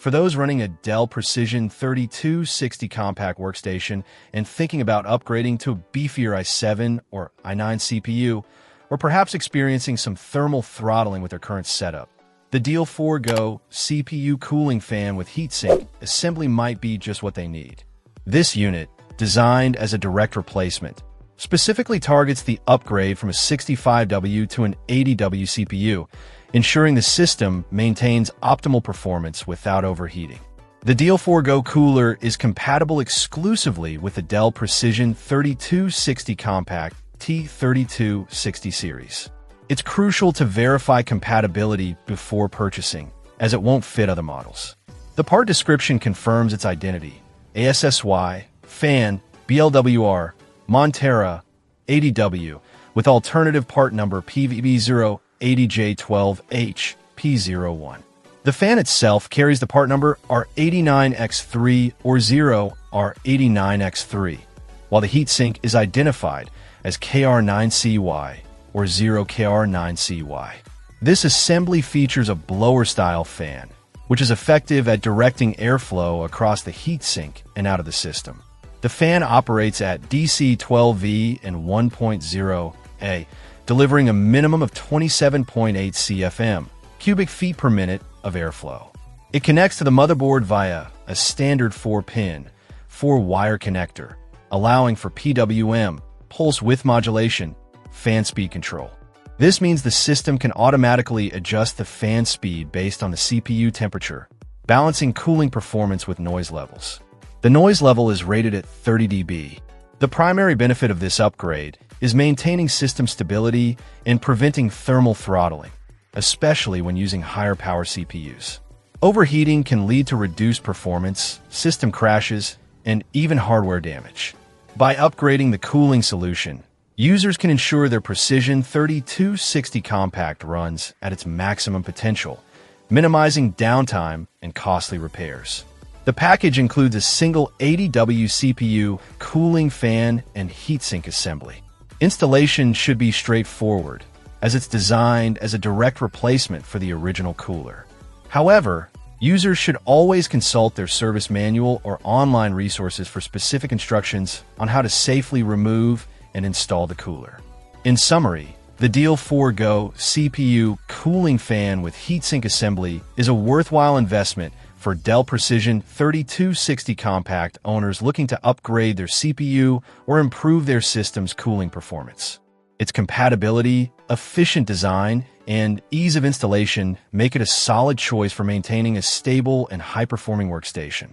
For those running a Dell Precision 3260 compact workstation and thinking about upgrading to a beefier i7 or i9 CPU, or perhaps experiencing some thermal throttling with their current setup, the Deal4GO CPU cooling fan with heatsink assembly might be just what they need. This unit, designed as a direct replacement, specifically targets the upgrade from a 65W to an 80W CPU, ensuring the system maintains optimal performance without overheating. The Deal4GO cooler is compatible exclusively with the Dell Precision 3260 Compact T3260 series. It's crucial to verify compatibility before purchasing, as it won't fit other models. The part description confirms its identity: ASSY, fan, BLWR, Montera, 80W, with alternative part number PVB080J12H P01. The fan itself carries the part number R89X3 or 0R89X3, while the heatsink is identified as KR9CY or 0KR9CY. This assembly features a blower-style fan, which is effective at directing airflow across the heatsink and out of the system. The fan operates at DC 12V and 1.0A, delivering a minimum of 27.8 CFM, cubic feet per minute, of airflow. It connects to the motherboard via a standard 4-pin, 4-wire connector, allowing for PWM, pulse width modulation, fan speed control. This means the system can automatically adjust the fan speed based on the CPU temperature, balancing cooling performance with noise levels. The noise level is rated at 30 dB. The primary benefit of this upgrade is maintaining system stability and preventing thermal throttling, especially when using higher power CPUs. Overheating can lead to reduced performance, system crashes, and even hardware damage. By upgrading the cooling solution, users can ensure their Precision 3260 Compact runs at its maximum potential, minimizing downtime and costly repairs. The package includes a single 80W CPU, cooling fan, and heatsink assembly. Installation should be straightforward, as it's designed as a direct replacement for the original cooler. However, users should always consult their service manual or online resources for specific instructions on how to safely remove and install the cooler. In summary, the Deal4GO CPU cooling fan with heatsink assembly is a worthwhile investment for Dell Precision 3260 Compact owners looking to upgrade their CPU or improve their system's cooling performance. Its compatibility, efficient design, and ease of installation make it a solid choice for maintaining a stable and high-performing workstation.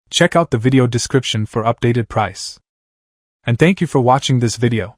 Check out the video description for updated price. And thank you for watching this video.